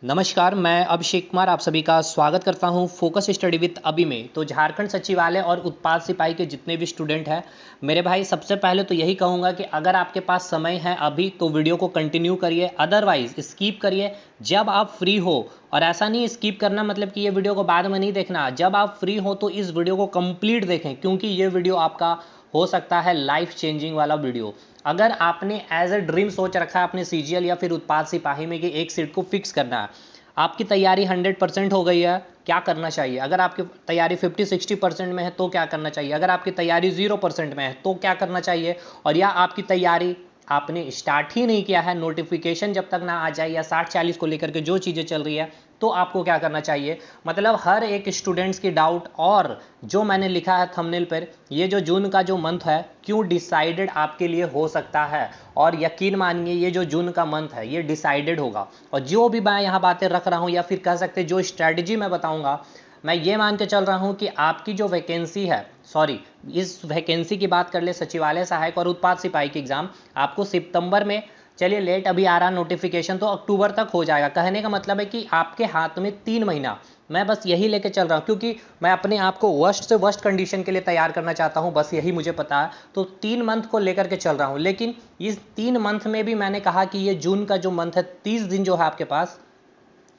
नमस्कार, मैं अभिषेक कुमार आप सभी का स्वागत करता हूं फोकस स्टडी विद अभी में। तो झारखंड सचिवालय और उत्पाद सिपाही के जितने भी स्टूडेंट हैं मेरे भाई, सबसे पहले तो यही कहूंगा कि अगर आपके पास समय है अभी तो वीडियो को कंटिन्यू करिए, अदरवाइज स्किप करिए जब आप फ्री हो। और ऐसा नहीं स्किप करना मतलब कि ये वीडियो को बाद में नहीं देखना, जब आप फ्री हो तो इस वीडियो को कंप्लीट देखें, क्योंकि ये वीडियो आपका हो सकता है लाइफ चेंजिंग वाला वीडियो। अगर आपने एज ए ड्रीम सोच रखा है अपने सीजीएल या फिर उत्पाद सिपाही में कि एक सीट को फिक्स करना है, आपकी तैयारी 100% हो गई है, क्या करना चाहिए? अगर आपकी तैयारी 50-60% में है तो क्या करना चाहिए? अगर आपकी तैयारी 0% में है तो क्या करना चाहिए? और या आपकी तैयारी आपने स्टार्ट ही नहीं किया है, नोटिफिकेशन जब तक ना आ जाए, या 60-40 को लेकर के जो चीज़ें चल रही है, तो आपको क्या करना चाहिए? मतलब हर एक स्टूडेंट्स की डाउट, और जो मैंने लिखा है थंबनेल पर, ये जो जून का जो मंथ है क्यों डिसाइडेड आपके लिए हो सकता है, और यकीन मानिए ये जो जून का मंथ है ये डिसाइडेड होगा। और जो भी मैं यहाँ बातें रख रहा हूँ या फिर कह सकते जो स्ट्रैटेजी मैं बताऊँगा, मैं ये मान के चल रहा हूँ कि आपकी जो वैकेंसी है, सॉरी, इस वैकेंसी की बात कर ले, सचिवालय सहायक और उत्पाद सिपाही की एग्ज़ाम आपको सितंबर में, चलिए लेट अभी आ रहा नोटिफिकेशन, तो अक्टूबर तक हो जाएगा। कहने का मतलब है कि आपके हाथ में 3 महीना, मैं बस यही लेके चल रहा हूँ क्योंकि मैं अपने आप को वर्स्ट से वर्स्ट कंडीशन के लिए तैयार करना चाहता हूँ, बस यही मुझे पता है। तो 3 मंथ को लेकर के चल रहा हूँ, लेकिन इस 3 मंथ में भी मैंने कहा कि ये जून का जो मंथ है, 30 दिन जो है आपके पास,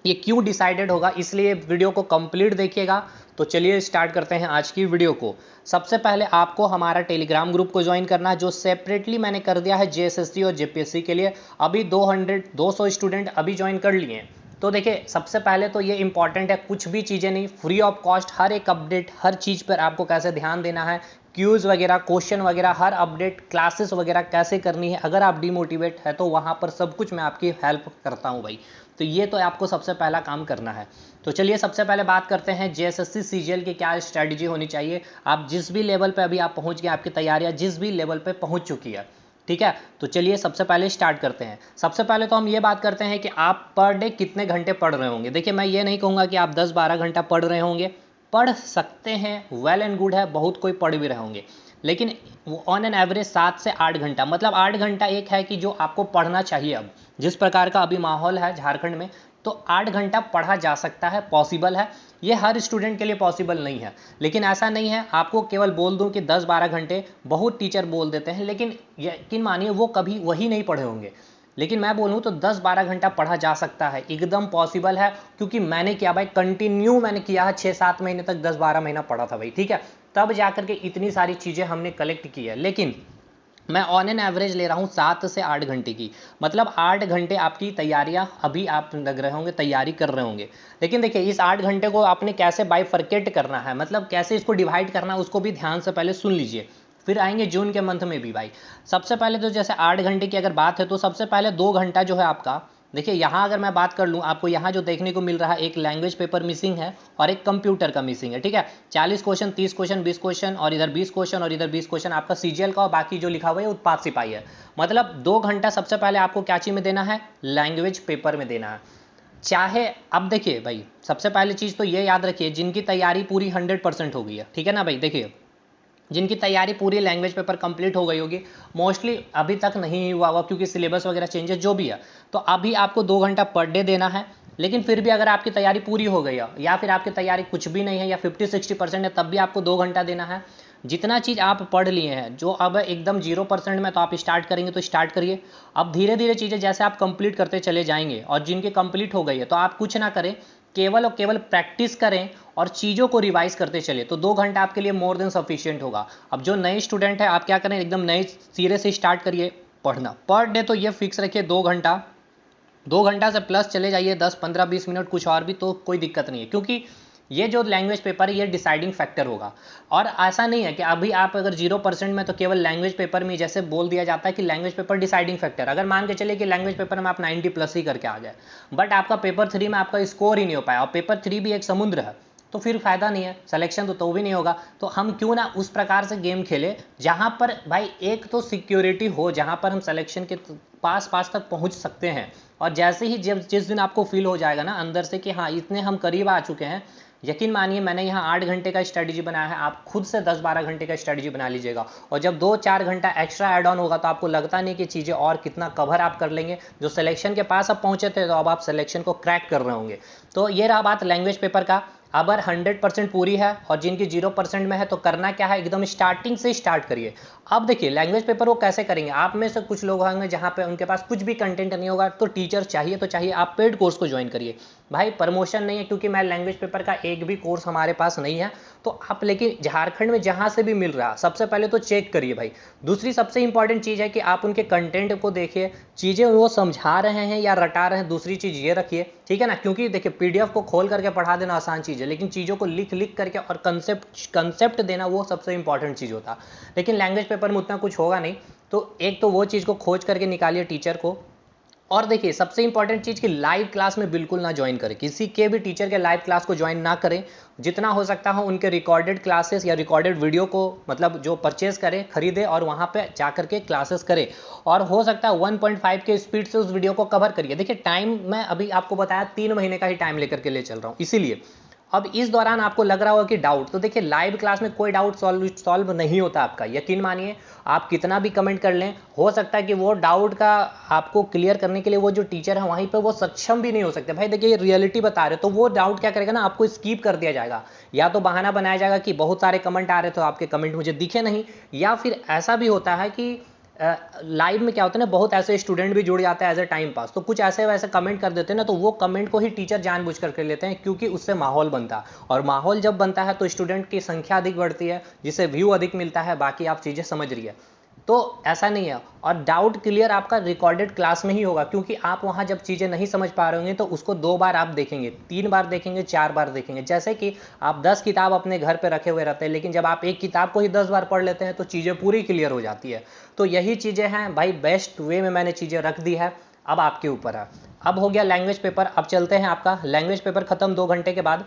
ये क्यों डिसाइडेड होगा, इसलिए वीडियो को कंप्लीट देखिएगा। तो चलिए स्टार्ट करते हैं आज की वीडियो को। सबसे पहले आपको हमारा टेलीग्राम ग्रुप को ज्वाइन करना है, जो सेपरेटली मैंने कर दिया है जेएसएससी और जेपीएससी के लिए। अभी 200 स्टूडेंट अभी ज्वाइन कर लिए हैं। तो देखिए, सबसे पहले तो ये इंपॉर्टेंट है, कुछ भी चीज़ें नहीं, फ्री ऑफ कॉस्ट, हर एक अपडेट, हर चीज़ पर आपको कैसे ध्यान देना है, क्यूज़ वगैरह, क्वेश्चन वगैरह, हर अपडेट, क्लासेस वगैरह कैसे करनी है। अगर आप डिमोटिवेट है तो वहाँ पर सब कुछ मैं आपकी हेल्प करता हूँ भाई। तो ये तो आपको सबसे पहला काम करना है। तो चलिए सबसे पहले बात करते हैं जेएसएससी सीजीएल की क्या स्ट्रैटेजी होनी चाहिए। आप जिस भी लेवल पे अभी आप पहुंच गए, आपकी तैयारियां जिस भी लेवल पे पहुंच चुकी है, ठीक है, तो चलिए सबसे पहले स्टार्ट करते हैं। सबसे पहले तो हम ये बात करते हैं कि आप पर डे कितने घंटे पढ़ रहे होंगे। देखिए, मैं ये नहीं कहूँगा कि आप 10-12 घंटा पढ़ रहे होंगे, पढ़ सकते हैं, वेल एंड गुड है, बहुत कोई पढ़ भी रहे होंगे, लेकिन ऑन एन एवरेज 7 से 8 घंटा, मतलब 8 घंटा एक है कि जो आपको पढ़ना चाहिए। अब जिस प्रकार का अभी माहौल है झारखंड में, तो 8 घंटा पढ़ा जा सकता है, पॉसिबल है। ये हर स्टूडेंट के लिए पॉसिबल नहीं है, लेकिन ऐसा नहीं है आपको केवल बोल दूं कि 10-12 घंटे, बहुत टीचर बोल देते हैं, लेकिन यकीन मानिए वो कभी वही नहीं पढ़े होंगे। लेकिन मैं बोलूं तो 10-12 घंटा पढ़ा जा सकता है, एकदम पॉसिबल है, क्योंकि मैंने किया भाई, कंटिन्यू मैंने किया है, 6-7 महीने तक 10-12 महीना पढ़ा था भाई, ठीक है, तब जाकर के इतनी सारी चीज़ें हमने कलेक्ट की है। लेकिन मैं ऑन एन एवरेज ले रहा हूँ 7 से 8 घंटे की, मतलब 8 घंटे आपकी तैयारियाँ अभी आप लग रहे होंगे, तैयारी कर रहे होंगे। लेकिन देखिए, इस 8 घंटे को आपने कैसे बाइफरकेट करना है, मतलब कैसे इसको डिवाइड करना है, उसको भी ध्यान से पहले सुन लीजिए, फिर आएंगे जून के मंथ में भी भाई। सबसे पहले तो जैसे 8 घंटे की अगर बात है, तो सबसे पहले 2 घंटा जो है आपका, देखिए यहाँ अगर मैं बात कर लूँ, आपको यहाँ जो देखने को मिल रहा है, एक लैंग्वेज पेपर मिसिंग है और एक कंप्यूटर का मिसिंग है, ठीक है। 40 क्वेश्चन, 30 क्वेश्चन, 20 क्वेश्चन, और इधर 20 क्वेश्चन और इधर 20 क्वेश्चन आपका सीजीएल का, और बाकी जो लिखा हुआ है उत्पाद सिपाही है। मतलब 2 घंटा सबसे पहले आपको क्या चीज़ में देना है, लैंग्वेज पेपर में देना है। चाहे अब देखिए भाई, सबसे पहली चीज़ तो ये याद रखिए, जिनकी तैयारी पूरी 100% हो गई है, ठीक है ना भाई, देखिए जिनकी तैयारी पूरी लैंग्वेज पेपर कंप्लीट हो गई होगी, मोस्टली अभी तक नहीं हुआ होगा क्योंकि सिलेबस वगैरह चेंजेस जो भी है, तो अभी आपको 2 घंटा पर डे देना है। लेकिन फिर भी अगर आपकी तैयारी पूरी हो गई है, या फिर आपकी तैयारी कुछ भी नहीं है, या 50-60% है, तब भी आपको 2 घंटा देना है। जितना चीज़ आप पढ़ लिए हैं, जो अब एकदम 0% में, तो आप स्टार्ट करेंगे तो स्टार्ट करिए। अब धीरे धीरे चीज़ें जैसे आप कंप्लीट करते चले जाएंगे, और जिनकी कंप्लीट हो गई है तो आप कुछ ना करें, केवल और केवल प्रैक्टिस करें और चीज़ों को रिवाइज करते चले, तो 2 घंटा आपके लिए मोर देन सफिशिएंट होगा। अब जो नए स्टूडेंट है, आप क्या करें, एकदम नए सिरे से स्टार्ट करिए पढ़ना। पर डे तो ये फिक्स रखिए 2 घंटा, 2 घंटा से प्लस चले जाइए, 10-15-20 मिनट कुछ और भी, तो कोई दिक्कत नहीं है, क्योंकि ये जो लैंग्वेज पेपर है ये डिसाइडिंग फैक्टर होगा। और ऐसा नहीं है कि अभी आप अगर 0% में, तो केवल लैंग्वेज पेपर में, जैसे बोल दिया जाता है कि लैंग्वेज पेपर डिसाइडिंग फैक्टर, अगर मान के चलिए कि लैंग्वेज पेपर में आप 90+ ही करके आ गए, बट आपका पेपर 3 में आपका स्कोर ही नहीं हो पाया, और पेपर 3 भी एक समुद्र है, तो फिर फायदा नहीं है, सिलेक्शन तो भी नहीं होगा। तो हम क्यों ना उस प्रकार से गेम खेले जहां पर भाई एक तो सिक्योरिटी हो, जहां पर हम सिलेक्शन के पास पास तक पहुंच सकते हैं। और जैसे ही जब जिस दिन आपको फील हो जाएगा ना अंदर से कि हाँ इतने हम करीब आ चुके हैं, यकीन मानिए मैंने यहाँ 8 घंटे का स्ट्रेटजी बनाया है, आप खुद से 10-12 घंटे का स्ट्रेटजी बना लीजिएगा, और जब 2-4 घंटा एक्स्ट्रा ऐड ऑन होगा तो आपको लगता नहीं कि चीज़ें और कितना कवर आप कर लेंगे। जो सिलेक्शन के पास आप पहुँचे थे तो अब आप सिलेक्शन को क्रैक कर रहे होंगे। तो ये रहा बात लैंग्वेज पेपर का। अगर 100% पूरी है और जिनकी 0% में है तो करना क्या है, एकदम स्टार्टिंग से स्टार्ट करिए। अब देखिए लैंग्वेज पेपर वो कैसे करेंगे, आप में से कुछ लोग होंगे जहाँ पे उनके पास कुछ भी कंटेंट नहीं होगा, तो टीचर चाहिए तो चाहिए, आप पेड कोर्स को ज्वाइन करिए। भाई प्रमोशन नहीं है, क्योंकि मैं लैंग्वेज पेपर का एक भी कोर्स हमारे पास नहीं है, तो आप लेकिन झारखंड में जहाँ से भी मिल रहा सबसे पहले तो चेक करिए भाई। दूसरी सबसे इंपॉर्टेंट चीज़ है कि आप उनके कंटेंट को देखिए, चीज़ें वो समझा रहे हैं या रटा रहे हैं, दूसरी चीज़ ये रखिए, ठीक है ना। क्योंकि देखिए पीडीएफ को खोल करके पढ़ा देना आसान चीज़ है, लेकिन चीज़ों को लिख लिख करके और कंसेप्ट देना वो सबसे इंपॉर्टेंट चीज़ होता है। लेकिन लैंग्वेज पेपर में उतना कुछ होगा नहीं, तो एक तो वो चीज़ को खोज करके निकालिए टीचर को। और देखिए सबसे इंपॉर्टेंट चीज़ कि लाइव क्लास में बिल्कुल ना ज्वाइन करें, किसी के भी टीचर के लाइव क्लास को ज्वाइन ना करें। जितना हो सकता हो उनके रिकॉर्डेड क्लासेस या रिकॉर्डेड वीडियो को मतलब जो परचेज करें, खरीदें और वहाँ पे जा करके क्लासेस करें, और हो सकता है 1.5 के स्पीड से उस वीडियो को कवर करिए। देखिए टाइम मैं अभी आपको बताया 3 महीने का ही टाइम लेकर के ले चल रहा हूँ, इसीलिए अब इस दौरान आपको लग रहा होगा कि डाउट, तो देखिए लाइव क्लास में कोई डाउट सॉल्व नहीं होता आपका। यकीन मानिए आप कितना भी कमेंट कर लें, हो सकता है कि वो डाउट का आपको क्लियर करने के लिए वो जो टीचर है वहीं पे वो सक्षम भी नहीं हो सकते। भाई देखिए ये रियलिटी बता रहे, तो वो डाउट क्या करेगा ना, आपको स्किप कर दिया जाएगा, या तो बहाना बनाया जाएगा कि बहुत सारे कमेंट आ रहे तो आपके कमेंट मुझे दिखे नहीं, या फिर ऐसा भी होता है कि लाइव में क्या होता है ना, बहुत ऐसे स्टूडेंट भी जुड़ जाते हैं एज ए टाइम पास, तो कुछ ऐसे वैसे कमेंट कर देते हैं ना, तो वो कमेंट को ही टीचर जानबूझ कर कर लेते हैं, क्योंकि उससे माहौल बनता है, और माहौल जब बनता है तो स्टूडेंट की संख्या अधिक बढ़ती है, जिससे व्यू अधिक मिलता है। बाकी आप चीज़ें समझ रही है, तो ऐसा नहीं है। और डाउट क्लियर आपका रिकॉर्डेड क्लास में ही होगा, क्योंकि आप वहाँ जब चीज़ें नहीं समझ पा रहे होंगे तो उसको 2 बार आप देखेंगे, 3 बार देखेंगे, 4 बार देखेंगे। जैसे कि आप 10 किताब अपने घर पे रखे हुए रहते हैं, लेकिन जब आप एक किताब को ही 10 बार पढ़ लेते हैं तो चीज़ें पूरी क्लियर हो जाती है। तो यही चीज़ें हैं भाई, बेस्ट वे में मैंने चीज़ें रख दी है, अब आपके ऊपर है। अब हो गया लैंग्वेज पेपर, अब चलते हैं आपका लैंग्वेज पेपर खत्म 2 घंटे के बाद।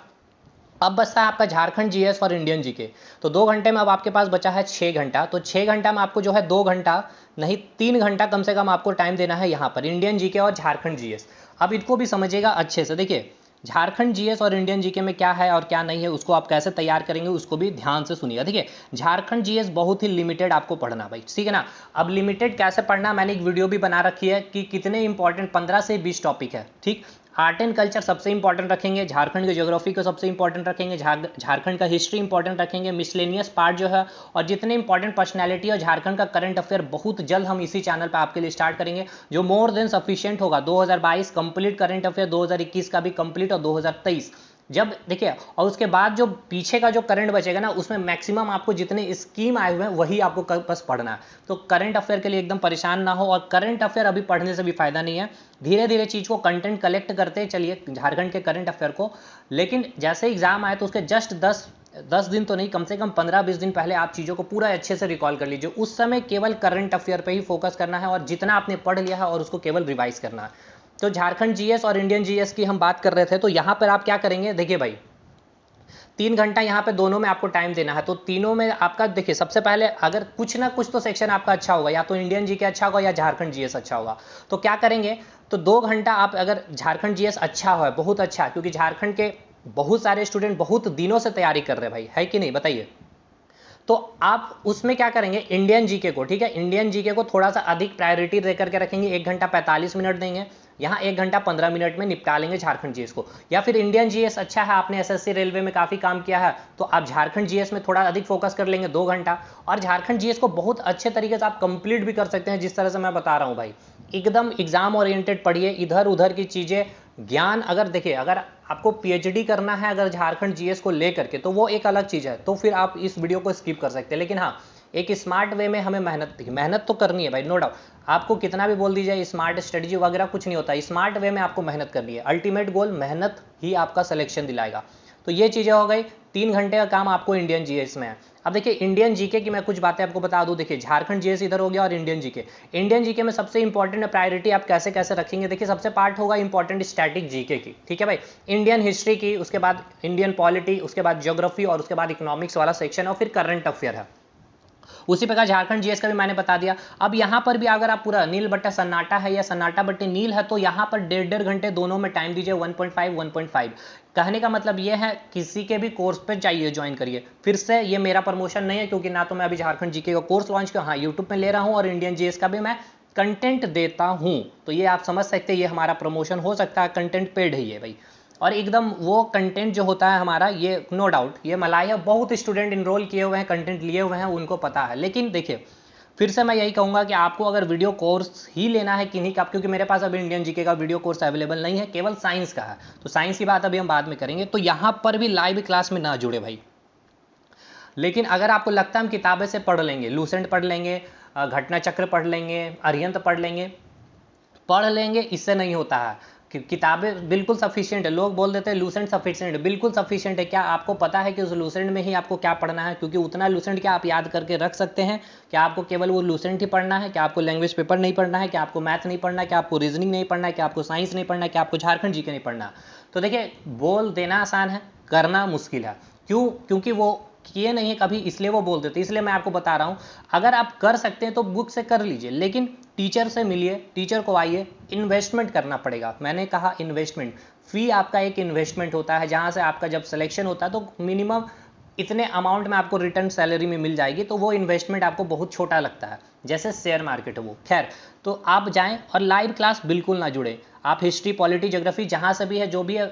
अब बचता है आपका झारखंड जीएस और इंडियन जीके। तो 2 घंटे में अब आपके पास बचा है 6 घंटा, तो 6 घंटा में आपको जो है 2 घंटा नहीं 3 घंटा कम से कम आपको टाइम देना है यहाँ पर इंडियन जीके और झारखंड जीएस। अब इनको भी समझिएगा अच्छे से। देखिए झारखंड जीएस और इंडियन जीके में क्या है और क्या नहीं है, उसको आप कैसे तैयार करेंगे उसको भी ध्यान से सुनिएगा। देखिए झारखंड जीएस बहुत ही लिमिटेड आपको पढ़ना भाई, ठीक है ना। अब लिमिटेड कैसे पढ़ना, मैंने एक वीडियो भी बना रखी है कि कितने इंपॉर्टेंट 15 से 20 टॉपिक है, ठीक। आर्ट एंड कल्चर सबसे इंपॉर्टेंट रखेंगे, झारखंड के ज्योग्राफी को सबसे इंपॉर्टेंट रखेंगे, झारखंड का हिस्ट्री इंपॉर्टेंट रखेंगे, मिसलेनियस पार्ट जो है, और जितने इंपॉर्टेंट पर्सनैलिटी और झारखंड का करंट अफेयर बहुत जल्द हम इसी चैनल पर आपके लिए स्टार्ट करेंगे, जो मोर देन सफिशिएंट होगा। 2022 कंप्लीट करंट अफेयर, 2021 का भी कंप्लीट, और 2023 जब देखिए, और उसके बाद जो पीछे का जो करंट बचेगा ना, उसमें मैक्सिमम आपको जितने स्कीम आए हुए हैं वही आपको बस पढ़ना है। तो करंट अफेयर के लिए एकदम परेशान ना हो, और करंट अफेयर अभी पढ़ने से भी फायदा नहीं है, धीरे धीरे चीज़ को कंटेंट कलेक्ट करते चलिए झारखंड के करंट अफेयर को। लेकिन जैसे एग्जाम आए तो उसके जस्ट 10 दिन तो नहीं, कम से कम 15-20 दिन पहले आप चीज़ों को पूरा अच्छे से रिकॉल कर लीजिए। उस समय केवल करंट अफेयर पे ही फोकस करना है, और जितना आपने पढ़ लिया है और उसको केवल रिवाइज करना है। तो झारखंड जीएस और इंडियन जीएस की हम बात कर रहे थे, तो यहाँ पर आप क्या करेंगे, देखिए भाई 3 घंटा यहाँ पे दोनों में आपको टाइम देना है। तो तीनों में आपका देखिए सबसे पहले अगर कुछ ना कुछ तो सेक्शन आपका अच्छा होगा, या तो इंडियन जीके अच्छा होगा या झारखंड जीएस अच्छा होगा। तो क्या करेंगे, तो 2 घंटा आप अगर झारखंड जीएस अच्छा हो, बहुत अच्छा, क्योंकि झारखंड के बहुत सारे स्टूडेंट बहुत दिनों से तैयारी कर रहे हैं भाई, है कि नहीं बताइए। तो आप उसमें क्या करेंगे, इंडियन जीके को, ठीक है, इंडियन जीके को थोड़ा सा अधिक प्रायोरिटी दे करके रखेंगे, 1 घंटा 45 मिनट देंगे, यहाँ 1 घंटा 15 मिनट में निपटा लेंगे झारखंड जीएस को। या फिर इंडियन जीएस अच्छा है, आपने एसएससी रेलवे में काफ़ी काम किया है, तो आप झारखंड जीएस में थोड़ा अधिक फोकस कर लेंगे 2 घंटा, और झारखंड जीएस को बहुत अच्छे तरीके से आप कंप्लीट भी कर सकते हैं, जिस तरह से मैं बता रहा हूँ भाई। एकदम एग्जाम ओरिएंटेड पढ़िए, इधर उधर की चीज़ें ज्ञान, अगर देखिए अगर आपको पीएचडी करना है अगर झारखंड जीएस को लेकर के, तो वो एक अलग चीज़ है, तो फिर आप इस वीडियो को स्किप कर सकते हैं। लेकिन हाँ, एक स्मार्ट वे में हमें मेहनत तो करनी है भाई, नो डाउट। आपको कितना भी बोल दीजिए स्मार्ट स्ट्रेटजी वगैरह कुछ नहीं होता, स्मार्ट वे में आपको मेहनत करनी है। अल्टीमेट गोल मेहनत ही आपका सिलेक्शन दिलाएगा। तो ये चीज़ें हो गई, 3 घंटे का काम आपको इंडियन जीएस में है। अब देखिए इंडियन जीके की मैं कुछ बातें आपको बता दूं। देखिए झारखंड जीएस इधर हो गया, और इंडियन जीके। इंडियन जीके में सबसे इंपॉर्टेंट प्रायोरिटी आप कैसे कैसे रखेंगे, देखिए सबसे पार्ट होगा इंपॉर्टेंट स्टैटिक जीके की, ठीक है भाई, इंडियन हिस्ट्री की, उसके बाद इंडियन पॉलिटी, उसके बाद ज्योग्राफी, और उसके बाद इकोनॉमिक्स वाला सेक्शन, और फिर करंट अफेयर है। उसी प्रकार झारखंड जीएस का भी मैंने बता दिया। अब यहाँ पर भी अगर आप पूरा नील बट्टा सन्नाटा है या सन्नाटा बट्टे नील है तो यहाँ पर 1.5 घंटे दोनों में टाइम दीजिए, 1.5 कहने का मतलब ये है किसी के भी कोर्स पे जाइए, ज्वाइन करिए। फिर से ये मेरा प्रमोशन नहीं है, क्योंकि ना तो मैं अभी झारखंड जीके का कोर्स लॉन्च किया, हाँ यूट्यूब पे ले रहा हूँ, और इंडियन जीएस का भी मैं कंटेंट देता हूँ, तो ये आप समझ सकते हैं ये हमारा प्रमोशन हो सकता है, कंटेंट पेड है ये भाई। और एकदम वो कंटेंट जो होता है हमारा, ये नो डाउट ये मलाई है, बहुत स्टूडेंट इनरोल किए हुए हैं, कंटेंट लिए हुए हैं, उनको पता है। लेकिन देखिए फिर से मैं यही कहूँगा कि आपको अगर वीडियो कोर्स ही लेना है किन्हीं का, क्योंकि मेरे पास अभी इंडियन जीके का वीडियो कोर्स अवेलेबल नहीं है, केवल साइंस का है, तो साइंस की बात अभी हम बाद में करेंगे, तो यहाँ पर भी लाइव क्लास में ना जुड़े भाई। लेकिन अगर आपको लगता है हम किताबें से पढ़ लेंगे, लूसेंट पढ़ लेंगे, घटना चक्र पढ़ लेंगे, अरिहंत पढ़ लेंगे, इससे नहीं होता है कि किताबें बिल्कुल सफिशिएंट है। लोग बोल देते हैं लूसेंट सफिशिएंट है, बिल्कुल सफिशिएंट है। क्या आपको पता है कि उस लूसेंट में ही आपको क्या पढ़ना है? क्योंकि उतना लूसेंट क्या आप याद करके रख सकते हैं? क्या आपको केवल वो लूसेंट ही पढ़ना है? क्या आपको लैंग्वेज पेपर नहीं पढ़ना है? क्या आपको मैथ नहीं पढ़ना है? क्या आपको रीजनिंग नहीं पढ़ना है? क्या आपको साइंस नहीं पढ़ना है? क्या आपको झारखंड जीके नहीं पढ़ना? तो देखिए बोल देना आसान है, करना मुश्किल है। क्यों? क्योंकि वो किए नहीं है कभी, इसलिए वो बोल देते। इसलिए मैं आपको बता रहा हूँ, अगर आप कर सकते हैं तो बुक से कर लीजिए, लेकिन टीचर से मिलिए, टीचर को आइए, इन्वेस्टमेंट करना पड़ेगा। मैंने कहा इन्वेस्टमेंट, फी आपका एक इन्वेस्टमेंट होता है, जहाँ से आपका जब सिलेक्शन होता है तो मिनिमम इतने अमाउंट में आपको रिटर्न सैलरी में मिल जाएगी, तो वो इन्वेस्टमेंट आपको बहुत छोटा लगता है, जैसे शेयर मार्केट है वो। खैर, तो आप जाएं और लाइव क्लास बिल्कुल ना जुड़े। आप हिस्ट्री, पॉलिटी, ज्योग्राफी जहाँ से भी है, जो भी है,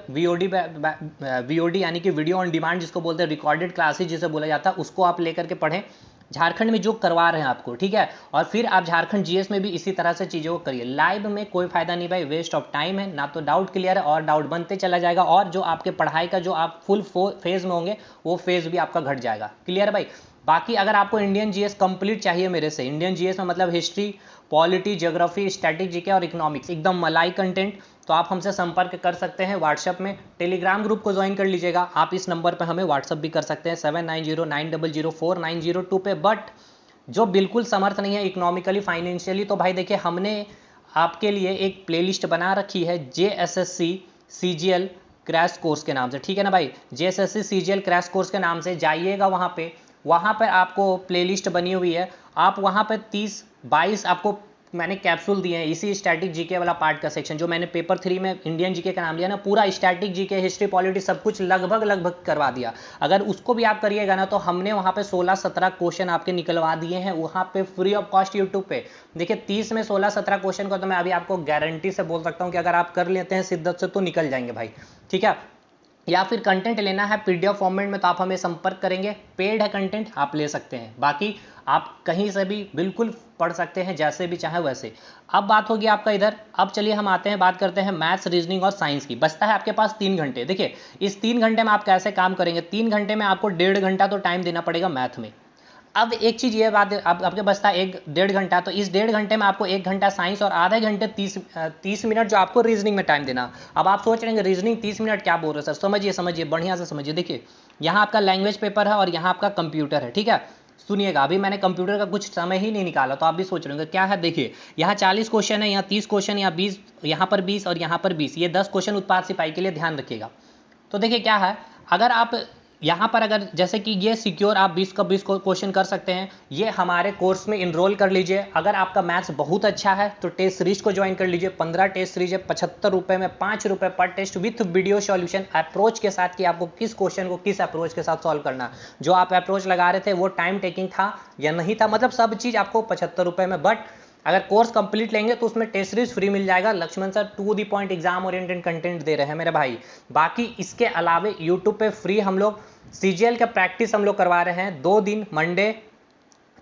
वीओडी यानी कि वीडियो ऑन डिमांड जिसको बोलते हैं, रिकॉर्डेड क्लासेज जिसे बोला जाता है, उसको आप लेकर के पढ़ें, झारखंड में जो करवा रहे हैं आपको, ठीक है। और फिर आप झारखंड जीएस में भी इसी तरह से चीज़ों को करिए। लाइव में कोई फायदा नहीं भाई, वेस्ट ऑफ टाइम है, ना तो डाउट क्लियर है और डाउट बनते चला जाएगा, और जो आपके पढ़ाई का जो आप फुल फेज में होंगे वो फेज भी आपका घट जाएगा। क्लियर है भाई? बाकी अगर आपको इंडियन जीएस कंप्लीट चाहिए मेरे से, इंडियन जीएस में मतलब history, polity, geography, static GK और इकोनॉमिक्स, एकदम मलाई कंटेंट, तो आप हमसे संपर्क कर सकते हैं व्हाट्सएप में। टेलीग्राम ग्रुप को ज्वाइन कर लीजिएगा, आप इस नंबर पर हमें व्हाट्सएप भी कर सकते हैं 7909004902 पे। बट जो बिल्कुल समर्थ नहीं है इकोनॉमिकली, फाइनेंशियली, तो भाई देखिए हमने आपके लिए एक प्लेलिस्ट बना रखी है JSSC CGL क्रैश कोर्स के नाम से, ठीक है ना भाई? JSSC CGL क्रैश कोर्स के नाम से जाइएगा, वहाँ पर आपको प्लेलिस्ट बनी हुई है। आप वहाँ पर 30-22 आपको मैंने कैप्सूल दिए हैं इसी स्टैटिक जीके वाला पार्ट का सेक्शन, जो मैंने पेपर 3 में इंडियन जीके का नाम लिया ना, पूरा स्टैटिक जीके, हिस्ट्री, पॉलिटी सब कुछ लगभग करवा दिया। अगर उसको भी आप करिएगा ना, तो हमने वहाँ पे 16-17 क्वेश्चन आपके निकलवा दिए हैं वहाँ पे फ्री ऑफ कॉस्ट यूट्यूब पे। देखिए 30 में 16-17 क्वेश्चन को तो मैं अभी आपको गारंटी से बोल सकता हूँ कि अगर आप कर लेते हैं शिद्दत से तो निकल जाएंगे भाई, ठीक है। या फिर कंटेंट लेना है पीडीएफ फॉर्मेट में, तो आप हमें संपर्क करेंगे, पेड है कंटेंट, आप ले सकते हैं। बाकी आप कहीं से भी बिल्कुल पढ़ सकते हैं, जैसे भी चाहे वैसे। अब बात होगी आपका इधर। अब चलिए हम आते हैं, बात करते हैं मैथ्स, रीजनिंग और साइंस की। बचता है आपके पास 3 घंटे। देखिए इस 3 घंटे में आप कैसे काम करेंगे? 3 घंटे में आपको 1.5 घंटा तो टाइम देना पड़ेगा मैथ में। अब एक चीज़ ये बात, अब आपके बचता है 1-1.5 घंटा, तो इस 1.5 घंटे में आपको 1 घंटा साइंस और आधे घंटे 30 मिनट जो आपको रीजनिंग में टाइम देना। अब आप सोच रहे हैं रीजनिंग 30 मिनट क्या बोल रहे हैं सर? समझिए बढ़िया से समझिए। देखिए यहाँ आपका लैंग्वेज पेपर है और यहाँ आपका कंप्यूटर है, ठीक है। सुनिएगा, अभी मैंने कंप्यूटर का कुछ समय ही नहीं निकाला, तो आप भी सोच रहे होंगे क्या है। देखिए यहाँ 40 क्वेश्चन है, यहाँ 30 क्वेश्चन, यहाँ 20, यहाँ पर 20 और यहाँ पर 20, ये 10 क्वेश्चन उत्पाद सिपाही के लिए, ध्यान रखिएगा। तो देखिए क्या है, अगर आप यहाँ पर अगर जैसे कि ये सिक्योर आप 20 का 20 क्वेश्चन कर सकते हैं, ये हमारे कोर्स में इनरोल कर लीजिए। अगर आपका मैथ्स बहुत अच्छा है तो टेस्ट सीरीज को ज्वाइन कर लीजिए। 15 टेस्ट सीरीज है, 75 रुपये में, 5 रुपये पर test with video solution approach के साथ, कि आपको किस क्वेश्चन को किस अप्रोच के साथ सॉल्व करना। जो आप अप्रोच लगा रहे थे वो टाइम टेकिंग था या नहीं था, मतलब सब चीज़ आपको 75 रुपये में। बट अगर कोर्स कंप्लीट लेंगे तो उसमें टेस्ट सीरीज फ्री मिल जाएगा। Laxman sir to the point exam oriented content दे रहे हैं मेरे भाई। बाकी इसके अलावे यूट्यूब पे फ्री हम लोग सीजीएल का प्रैक्टिस हम लोग करवा रहे हैं 2 दिन, मंडे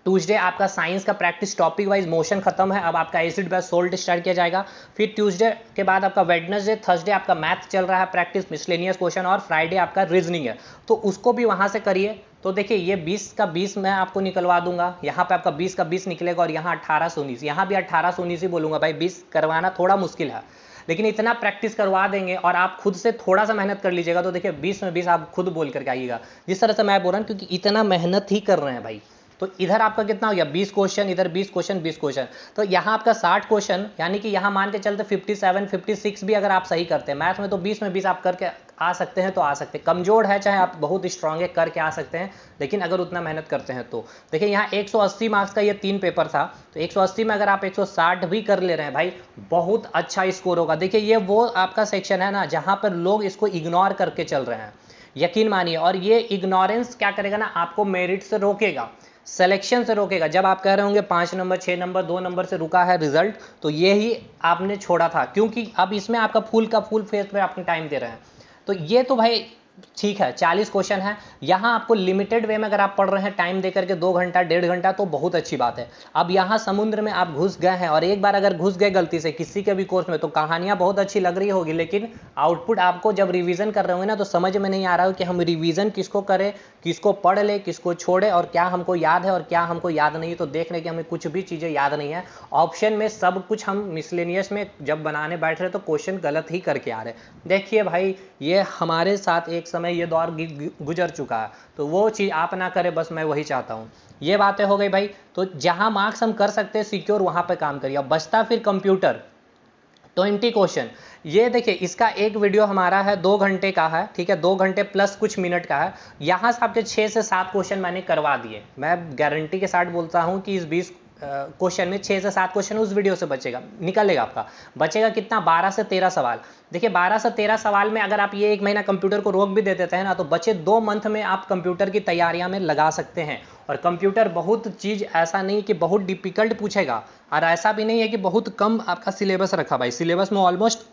ट्यूसडे आपका साइंस का प्रैक्टिस टॉपिक वाइज मोशन खत्म है, अब आपका एसिड बेस सोल्ट स्टार्ट किया जाएगा। फिर ट्यूसडे के बाद आपका वेडनेसडे, थर्सडे आपका मैथ चल रहा है प्रैक्टिस, मिसलेनियस क्वेश्चन, और फ्राइडे आपका रीजनिंग है, तो उसको भी वहां से करिए। तो देखिए ये 20 का 20 मैं आपको निकलवा दूंगा, यहाँ पे आपका 20 का 20 निकलेगा, और यहाँ 18 से 19, यहाँ भी 18 से 19 ही बोलूंगा भाई। 20 करवाना थोड़ा मुश्किल है, लेकिन इतना प्रैक्टिस करवा देंगे और आप खुद से थोड़ा सा मेहनत कर लीजिएगा, तो देखिए 20 में 20 आप खुद बोल करके आइएगा, जिस तरह से मैं बोल रहा हूँ, क्योंकि इतना मेहनत ही कर रहे हैं भाई। तो इधर आपका कितना हो गया 20 क्वेश्चन, इधर 20 क्वेश्चन 20 क्वेश्चन, तो यहाँ आपका 60 क्वेश्चन, यानी कि यहाँ मान के चलते 57 56 भी अगर आप सही करते हैं मैथ में तो 20 में 20 आप करके आ सकते हैं, तो आ सकते हैं। कमजोर है चाहे आप बहुत स्ट्रांग है करके आ सकते हैं, लेकिन अगर उतना मेहनत करते हैं तो देखिए यहाँ 180 मार्क्स का ये 3 पेपर था, तो 180 में अगर आप 160 भी कर ले रहे हैं भाई बहुत अच्छा स्कोर होगा। देखिए ये वो आपका सेक्शन है ना जहाँ पर लोग इसको इग्नोर करके चल रहे हैं, यकीन मानिए। और ये इग्नोरेंस क्या करेगा ना, आपको मेरिट से रोकेगा, सिलेक्शन से रोकेगा। जब आप कह रहे होंगे 5 नंबर 6 नंबर 2 नंबर से रुका है रिजल्ट, तो ये ही आपने छोड़ा था, क्योंकि अब इसमें आपका फुल का फुल फेस पे आपने टाइम दे रहे हैं। तो ये तो भाई ठीक है 40 क्वेश्चन है, यहाँ आपको लिमिटेड वे में अगर आप पढ़ रहे हैं टाइम दे करके 2 घंटा 1.5 घंटा तो बहुत अच्छी बात है। अब यहाँ समुद्र में आप घुस गए हैं, और एक बार अगर घुस गए गलती से किसी के भी कोर्स में तो कहानियाँ बहुत अच्छी लग रही होगी, लेकिन आउटपुट आपको जब रिवीजन कर रहे होंगे ना तो समझ में नहीं आ रहा हो कि हम रिवीजन किसको करें, किसको पढ़ ले, किसको छोड़े, और क्या हमको याद है और क्या हमको याद नहीं है। तो देख रहे कि हमें कुछ भी चीज़ें याद नहीं है, ऑप्शन में सब कुछ हम मिसलेनियस में जब बनाने बैठ रहे तो क्वेश्चन गलत ही करके आ रहे। देखिए भाई ये हमारे साथ एक समय ये दौर गुजर चुका है, तो वो चीज़ आप ना करें, बस मैं वही चाहता हूँ। ये बातें हो गई भाई, तो जहाँ मार्क्स हम कर सकते हैं सिक्योर वहाँ पे काम करिए। अब बचता फिर कंप्यूटर 20 क्वेश्चन, ये देखिए इसका एक वीडियो हमारा है 2 घंटे का है, ठीक है 2 घंटे प्लस कुछ मिनट का है। यहाँ से आपके 6 से 7 क्वेश्चन मैंने करवा दिए, मैं गारंटी के साथ बोलता हूँ कि इस 20 क्वेश्चन में 6 से 7 क्वेश्चन उस वीडियो से बचेगा, निकलेगा आपका। बचेगा कितना 12 से 13 सवाल। देखिए 12 से 13 सवाल में अगर आप ये 1 महीना कंप्यूटर को रोक भी दे देते हैं ना, तो बचे 2 मंथ में आप कंप्यूटर की तैयारियां में लगा सकते हैं। और कंप्यूटर बहुत चीज़ ऐसा नहीं कि बहुत डिफिकल्ट पूछेगा, और ऐसा भी नहीं है कि बहुत कम आपका सिलेबस रखा भाई, सिलेबस में ऑलमोस्ट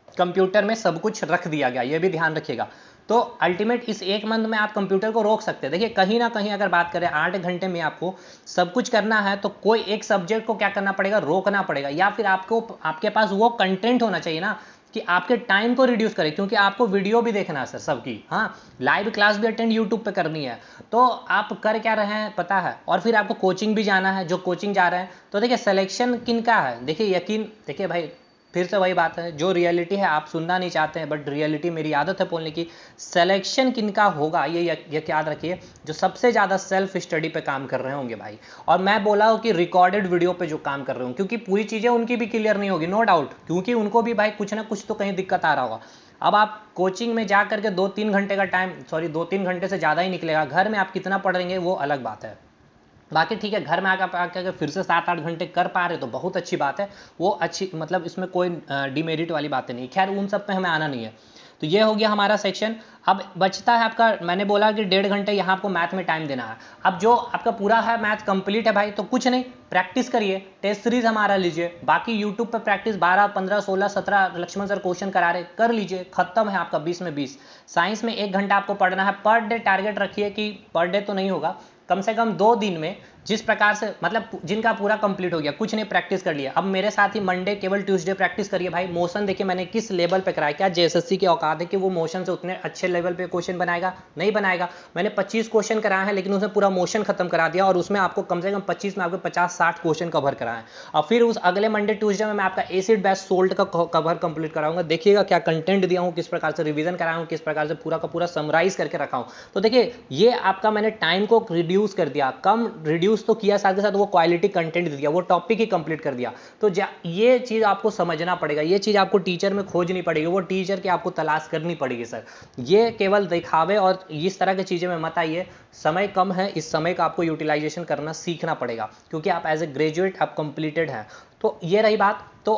कंप्यूटर में सब कुछ रख दिया गया, ये भी ध्यान रखिएगा। तो अल्टीमेट इस 1 मंथ में आप कंप्यूटर को रोक सकते हैं। देखिए कहीं ना कहीं अगर बात करें 8 घंटे में आपको सब कुछ करना है, तो कोई एक सब्जेक्ट को क्या करना पड़ेगा, रोकना पड़ेगा, या फिर आपको आपके पास वो कंटेंट होना चाहिए ना कि आपके टाइम को रिड्यूस करे, क्योंकि आपको वीडियो भी देखना है सर सबकी, हाँ लाइव क्लास भी अटेंड यूट्यूब पे करनी है। तो आप कर क्या रहे हैं पता है, और फिर आपको कोचिंग भी जाना है, जो कोचिंग जा रहे हैं। तो देखिए सिलेक्शन किनका है, देखिए यकीन, देखिए भाई फिर से वही बात है, जो रियलिटी है आप सुनना नहीं चाहते हैं, बट रियलिटी मेरी आदत है बोलने की। सिलेक्शन किनका होगा ये याद रखिए, जो सबसे ज़्यादा सेल्फ स्टडी पे काम कर रहे होंगे भाई। और मैं बोला हूँ कि रिकॉर्डेड वीडियो पे जो काम कर रहे होंगे, क्योंकि पूरी चीज़ें उनकी भी क्लियर नहीं होगी, नो डाउट, क्योंकि उनको भी भाई कुछ ना कुछ तो कहीं दिक्कत आ रहा होगा। अब आप कोचिंग में जा करके 2-3 घंटे का टाइम, सॉरी 2-3 घंटे से ज़्यादा ही निकलेगा, घर में आप कितना पढ़ेंगे वो अलग बात है। बाकी ठीक है घर में आकर फिर से 7-8 घंटे कर पा रहे तो बहुत अच्छी बात है, वो अच्छी मतलब इसमें कोई डिमेरिट वाली बातें नहीं। खैर उन सब पे हमें आना नहीं है। तो ये हो गया हमारा सेक्शन। अब बचता है आपका, मैंने बोला कि 1.5 घंटे यहाँ आपको मैथ में टाइम देना है। अब जो आपका पूरा है मैथ कंप्लीट है भाई, तो कुछ नहीं, प्रैक्टिस करिए, टेस्ट सीरीज हमारा लीजिए, बाकी यूट्यूब पे प्रैक्टिस 12 15 16 17 लक्ष्मण सर क्वेश्चन करा रहे, कर लीजिए, खत्म है आपका 20 में 20। साइंस में 1 घंटा आपको पढ़ना है पर डे, टारगेट रखिए कि पर डे तो नहीं होगा, कम से कम 2 दिन में जिस प्रकार से, मतलब जिनका पूरा कंप्लीट हो गया, कुछ नहीं प्रैक्टिस कर लिया। अब मेरे साथ ही मंडे केवल ट्यूसडे प्रैक्टिस करिए भाई। मोशन देखिए मैंने किस लेवल पे कराया, क्या जेएसएससी की औकात है कि वो मोशन से उतने अच्छे लेवल पे क्वेश्चन बनाएगा, नहीं बनाएगा। मैंने 25 क्वेश्चन कराए हैं, लेकिन उसमें पूरा मोशन खत्म करा दिया, और उसमें आपको कम से कम 25 में आपको 50-60 क्वेश्चन कवर कराएं। और फिर उस अगले मंडे ट्यूसडे में मैं आपका एसिड बेस सोल्ट का कवर कंप्लीट कराऊंगा। देखिएगा क्या कंटेंट दिया हूँ, किस प्रकार से रिवीजन कराया हूँ, किस प्रकार से पूरा का पूरा समराइज करके रखा हूँ। तो देखिए ये आपका मैंने टाइम को रिड्यूस कर दिया, कम रिड्यूस तो किया, साथ के साथ वो क्वालिटी कंटेंट दिया, वो टॉपिक ही कंप्लीट कर दिया। तो ये चीज आपको समझना पड़ेगा, ये चीज आपको टीचर में खोजनी पड़ेगी, वो टीचर की आपको तलाश करनी पड़ेगी सर। ये केवल दिखावे और इस तरह की चीजें में मत आइए, समय कम है, इस समय का आपको यूटिलाइजेशन करना सीखना पड़ेगा, क्योंकि आप एज ए ग्रेजुएट आप कंप्लीटेड हैं। तो ये रही बात। तो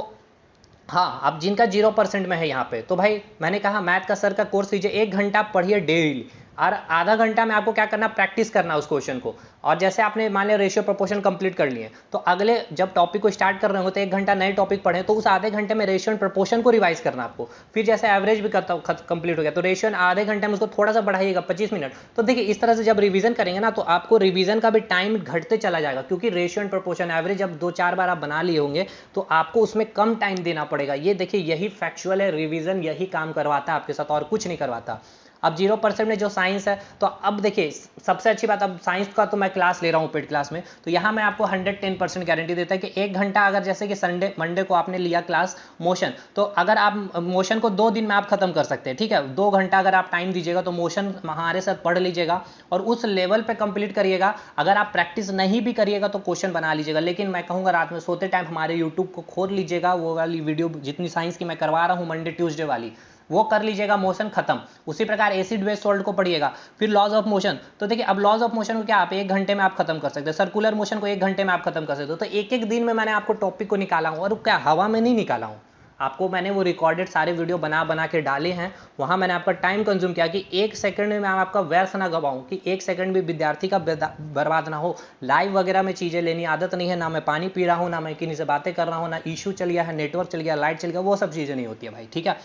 हाँ, अब जिनका 0% में है यहाँ पे, तो भाई मैंने कहा मैथ का सर का कोर्स लीजिए, 1 घंटा पढ़िए डेली, और आधा घंटा में आपको क्या करना, प्रैक्टिस करना उस क्वेश्चन को। और जैसे आपने मान लिया रेशियो प्रोपोर्शन कंप्लीट कर लिए, तो अगले जब टॉपिक को स्टार्ट कर रहे हो तो 1 घंटा नए टॉपिक पढ़ें, तो उस आधे घंटे में रेशियो एंड प्रोपोर्शन को रिवाइज करना आपको। फिर जैसे एवरेज भी कंप्लीट हो गया, तो रेशियो आधे घंटे में उसको थोड़ा सा बढ़ाइएगा 25 मिनट। तो देखिए इस तरह से जब रिवीजन करेंगे ना, तो आपको रिवीजन का भी टाइम घटते चला जाएगा, क्योंकि रेशियो एंड प्रोपोर्शन एवरेज जब 2-4 बार आप बना लिए होंगे, तो आपको उसमें कम टाइम देना पड़ेगा। ये देखिए यही फैक्चुअल है, रिवीजन यही काम करवाता है आपके साथ, और कुछ नहीं करवाता। अब 0% में जो साइंस है, तो अब देखिए सबसे अच्छी बात, अब साइंस का तो मैं क्लास ले रहा हूँ पेड क्लास में, तो यहाँ मैं आपको 110% गारंटी देता है कि 1 घंटा अगर जैसे कि संडे मंडे को आपने लिया क्लास मोशन, तो अगर आप मोशन को 2 दिन में आप खत्म कर सकते हैं, ठीक है। 2 घंटा अगर आप टाइम दीजिएगा तो मोशन हमारे साथ पढ़ लीजिएगा और उस लेवल पे कंप्लीट करिएगा। अगर आप प्रैक्टिस नहीं भी करिएगा तो क्वेश्चन बना लीजिएगा, लेकिन मैं कहूँगा रात में सोते टाइम हमारे यूट्यूब को खोल लीजिएगा, वो वाली वीडियो जितनी साइंस की मैं करवा रहा हूँ मंडे ट्यूसडे वाली, वो कर लीजिएगा, मोशन खत्म। उसी प्रकार एसिड बेस सॉल्ट को पढ़िएगा, फिर लॉज ऑफ मोशन। तो देखिए अब लॉज ऑफ मोशन को क्या आप 1 घंटे में आप खत्म कर सकते हैं, सर्कुलर मोशन को 1 घंटे में आप खत्म कर सकते हो। तो एक एक दिन में मैंने आपको टॉपिक को निकाला हूँ, और क्या हवा में नहीं निकाला हूँ, आपको मैंने वो रिकॉर्डेड सारे वीडियो बना बना के डाले हैं। वहाँ मैंने आपका टाइम कंज्यूम किया कि 1 सेकंड में मैं आपका व्यर्थ ना गवाऊँ, कि 1 सेकंड भी विद्यार्थी का बर्बाद ना हो। लाइव वगैरह में चीज़ें लेनी आदत नहीं है, ना मैं पानी पी रहा हूँ, ना मैं किन्हीं से बातें कर रहा हूँ, ना इशू चल गया है, नेटवर्क चल गया, लाइट चल गया, वो सब चीज़ें नहीं होती है भाई, ठीक है।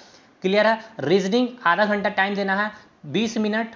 क्लियर है। रीजनिंग आधा घंटा टाइम देना है, 20 मिनट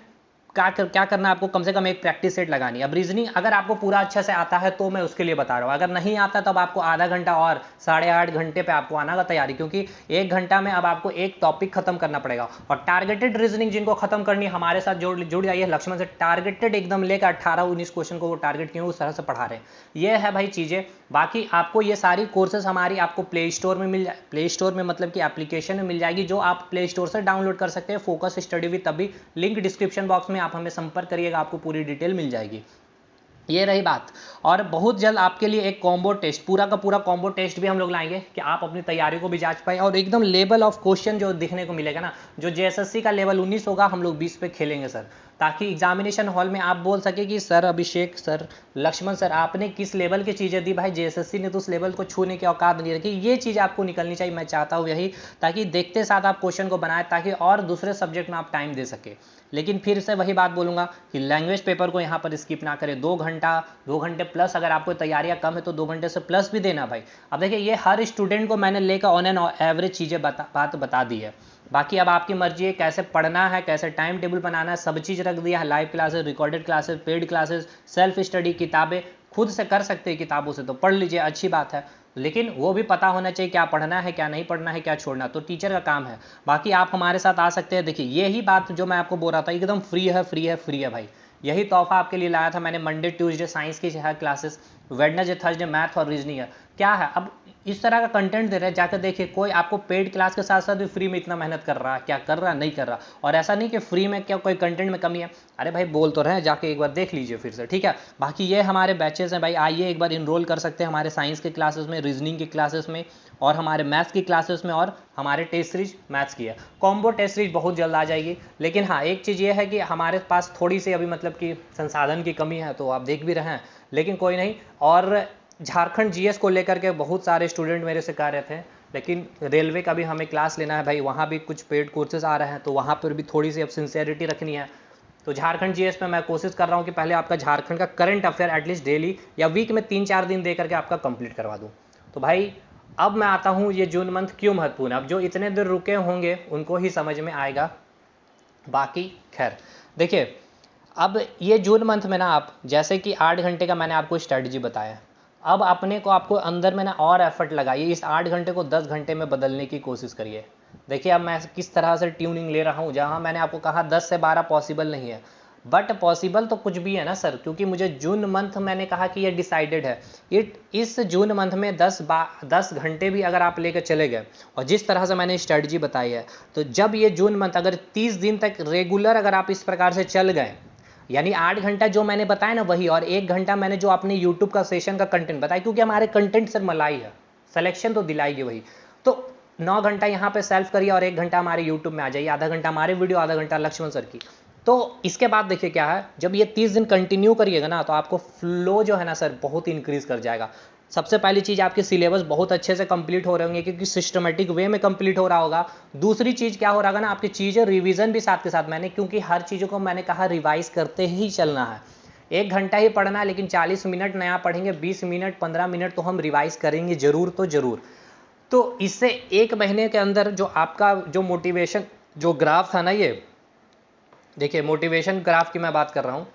क्या करना है आपको, कम से कम एक प्रैक्टिस सेट लगानी है। अब रीजनिंग अगर आपको पूरा अच्छे से आता है तो मैं उसके लिए बता रहा हूँ, अगर नहीं आता तब आपको आधा घंटा और 8.5 घंटे पे आपको आना का तैयारी, क्योंकि 1 घंटा में अब आपको एक टॉपिक खत्म करना पड़ेगा। और टारगेटेड रीजनिंग जिनको खत्म करनी है हमारे साथ जुड़ जाइए लक्ष्मण से, टारगेटेड एकदम लेकर 18-19 क्वेश्चन को वो टारगेट किए उस तरह से पढ़ा रहे हैं। ये है भाई चीज़ें। बाकी आपको ये सारी कोर्सेज हमारी आपको प्ले स्टोर में मिल जाए, प्ले स्टोर में मतलब कि एप्लीकेशन में मिल जाएगी, जो आप प्ले स्टोर से डाउनलोड कर सकते हैं। फोकस स्टडी विद अभी, लिंक डिस्क्रिप्शन बॉक्स में, आप हमें संपर्क करिएगा, आपको पूरी डिटेल मिल जाएगी। ये रही बात। और बहुत जल्द आपके लिए एक कॉम्बो टेस्ट, पूरा का पूरा कॉम्बो टेस्ट भी हम लोग लाएंगे कि आप अपनी तैयारी को भी जांच पाए, और एकदम लेवल ऑफ क्वेश्चन जो दिखने को मिलेगा ना, जो जेएसएससी का लेवल 19 होगा, हम लोग 20 पे खेलेंगे सर, ताकि एग्जामिनेशन हॉल में आप बोल सके कि सर अभिषेक सर, लक्ष्मण सर, आपने किस लेवल की चीज़ें दी भाई, जेएसएससी ने तो उस लेवल को छूने की औकात नहीं रखी। ये चीज़ आपको निकलनी चाहिए, मैं चाहता हूँ यही, ताकि देखते साथ आप क्वेश्चन को बनाए, ताकि और दूसरे सब्जेक्ट में आप टाइम दे सके। लेकिन फिर से वही बात बोलूँगा कि लैंग्वेज पेपर को यहाँ पर स्किप ना करें। 2 घंटे प्लस, अगर आपको तैयारियाँ कम है तो 2 घंटे से प्लस भी देना भाई। अब देखिए ये हर स्टूडेंट को मैंने लेकर ऑन एन एवरेज चीज़ें बात बता दी है। बाकी अब आपकी मर्जी है कैसे पढ़ना है, कैसे टाइम टेबल बनाना है, सब चीज़ रख दिया है। Live classes, recorded classes, paid classes, self study, किताबें खुद से कर सकते हैं, किताबों से तो पढ़ लीजिए, अच्छी बात है, लेकिन वो भी पता होना चाहिए क्या पढ़ना है, क्या नहीं पढ़ना है, क्या छोड़ना, तो टीचर का काम है। बाकी आप हमारे साथ आ सकते हैं। देखिए यही बात जो मैं आपको बोल रहा था, एकदम फ्री है, फ्री है, फ्री है भाई। यही तोहफा आपके लिए लाया था मैंने। मंडे ट्यूसडे साइंस की है क्लासेस, वेडनेसडे थर्सडे मैथ और रीजनिंग है। क्या है, अब इस तरह का कंटेंट दे रहे हैं, जाकर देखिए। कोई आपको पेड क्लास के साथ साथ भी फ्री में इतना मेहनत कर रहा है, क्या कर रहा है, नहीं कर रहा। और ऐसा नहीं कि फ्री में क्या कोई कंटेंट में कमी है, अरे भाई बोल तो रहे हैं, जाके एक बार देख लीजिए फिर से, ठीक है। बाकी ये हमारे बैचेस हैं भाई, आइए एक बार इनरोल कर सकते हैं हमारे साइंस के क्लासेस में, रीजनिंग की क्लासेस में, और हमारे मैथ्स की क्लासेस में, और हमारे टेस्ट सीरीज मैथ्स की है। कॉम्बो टेस्ट सीरीज बहुत जल्द आ जाएगी। लेकिन हाँ, एक चीज़ ये है कि हमारे पास थोड़ी सी अभी मतलब कि संसाधन की कमी है, तो आप देख भी रहे हैं, लेकिन कोई नहीं। और झारखंड जीएस को लेकर के बहुत सारे स्टूडेंट मेरे से कह रहे थे, लेकिन रेलवे का भी हमें क्लास लेना है भाई, वहाँ भी कुछ पेड कोर्सेज आ रहे हैं, तो वहाँ पर भी थोड़ी सी अब सिंसियरिटी रखनी है। तो झारखंड जीएस में मैं कोशिश कर रहा हूँ कि पहले आपका झारखंड का करंट अफेयर एटलीस्ट डेली या वीक में 3-4 दिन दे करके आपका कंप्लीट करवा दूँ। तो भाई अब मैं आता हूँ, ये जून मंथ क्यों महत्वपूर्ण है, अब जो इतने देर रुके होंगे उनको ही समझ में आएगा। बाकी खैर देखिए, अब ये जून मंथ में ना, आप जैसे कि 8 घंटे का मैंने आपको स्ट्रेटजी बताया, अब अपने को आपको अंदर में ना और एफर्ट लगाइए, इस 8 घंटे को 10 घंटे में बदलने की कोशिश करिए। देखिए अब मैं किस तरह से ट्यूनिंग ले रहा हूँ, जहाँ मैंने आपको कहा 10 से 12 पॉसिबल नहीं है, बट पॉसिबल तो कुछ भी है ना सर, क्योंकि मुझे जून मंथ मैंने कहा कि ये डिसाइडेड है। इस जून मंथ में 10 घंटे भी अगर आप लेकर चले गए, और जिस तरह से मैंने स्ट्रेटजी बताई है, तो जब ये जून मंथ अगर 30 दिन तक रेगुलर अगर आप इस प्रकार से चल गए, यानी 8 घंटा जो मैंने बताया ना वही, और 1 घंटा मैंने जो अपने यूट्यूब का सेशन का कंटेंट बताया, क्योंकि हमारे कंटेंट सर मलाई है, सिलेक्शन तो दिलाएगी वही। तो 9 घंटा यहाँ पे सेल्फ करिए, और 1 घंटा हमारे यूट्यूब में आ जाइए, आधा घंटा हमारे वीडियो, आधा घंटा लक्ष्मण सर की। तो इसके बाद देखिए क्या है, जब ये 30 दिन कंटिन्यू करिएगा ना, तो आपको फ्लो जो है ना सर बहुत इंक्रीज कर जाएगा। सबसे पहली चीज़, आपके सिलेबस बहुत अच्छे से कंप्लीट हो रहे होंगे, क्योंकि सिस्टमेटिक वे में कंप्लीट हो रहा होगा। दूसरी चीज़ क्या हो रहा है ना, आपकी चीज़ें रिवीजन भी साथ के साथ, मैंने क्योंकि हर चीज़ों को मैंने कहा रिवाइज करते ही चलना है। 1 घंटा ही पढ़ना है, लेकिन 40 मिनट नया पढ़ेंगे, 20 मिनट 15 मिनट तो हम रिवाइज करेंगे जरूर, तो जरूर। तो इससे 1 महीने के अंदर जो आपका जो मोटिवेशन जो ग्राफ था ना, ये देखिए मोटिवेशन ग्राफ की मैं बात कर रहा हूँ,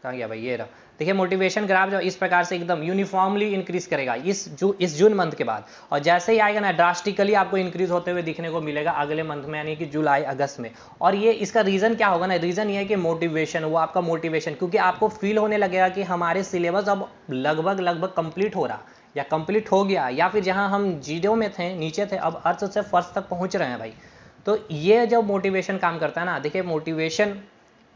कहाँ गया भाई, ये रहा। देखिए मोटिवेशन ग्राफ जो इस प्रकार से एकदम यूनिफॉर्मली इंक्रीज करेगा इस जून मंथ के बाद, और जैसे ही आएगा ना ड्रास्टिकली आपको इंक्रीज होते हुए दिखने को मिलेगा अगले मंथ में, यानी कि जुलाई अगस्त में। और ये इसका रीज़न क्या होगा ना, रीज़न ये है कि मोटिवेशन, वो आपका मोटिवेशन, क्योंकि आपको फील होने लगेगा कि हमारे सिलेबस अब लगभग कंप्लीट हो रहा या कंप्लीट हो गया, या फिर जहाँ हम जीरो में थे, नीचे थे, अब अर्थ से फर्श तक पहुँच रहे हैं भाई। तो ये जब मोटिवेशन काम करता है ना, देखिए मोटिवेशन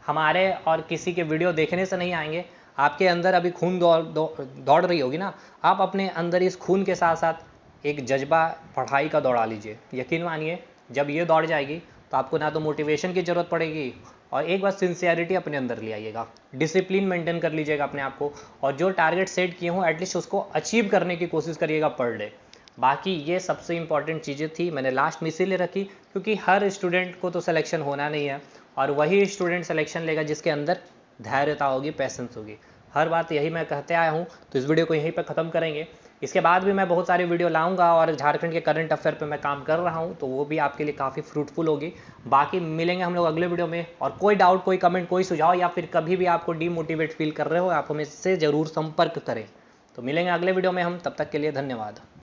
हमारे और किसी के वीडियो देखने से नहीं आएंगे, आपके अंदर अभी खून दौड़ रही होगी ना, आप अपने अंदर इस खून के साथ साथ एक जज्बा पढ़ाई का दौड़ा लीजिए। यकीन मानिए जब ये दौड़ जाएगी तो आपको ना तो मोटिवेशन की ज़रूरत पड़ेगी, और एक बार सिंसियरिटी अपने अंदर ले आइएगा, डिसिप्लिन मेंटेन कर लीजिएगा अपने आप को, और जो टारगेट सेट किए हों एटलीस्ट उसको अचीव करने की कोशिश करिएगा पर डे। बाकी ये सबसे इंपॉर्टेंट चीज़ें थी, मैंने लास्ट में इसीलिए रखी क्योंकि हर स्टूडेंट को तो सिलेक्शन होना नहीं है, और वही स्टूडेंट सिलेक्शन लेगा जिसके अंदर धैर्यता होगी, पैसेंस होगी। हर बात यही मैं कहते आया हूँ, तो इस वीडियो को यहीं पर ख़त्म करेंगे। इसके बाद भी मैं बहुत सारे वीडियो लाऊंगा, और झारखंड के करंट अफेयर पे मैं काम कर रहा हूँ, तो वो भी आपके लिए काफ़ी फ्रूटफुल होगी। बाकी मिलेंगे हम लोग अगले वीडियो में, और कोई डाउट, कोई कमेंट, कोई सुझाव, या फिर कभी भी आपको डीमोटिवेट फील कर रहे हो, आप हमें से ज़रूर संपर्क करें। तो मिलेंगे अगले वीडियो में हम, तब तक के लिए धन्यवाद।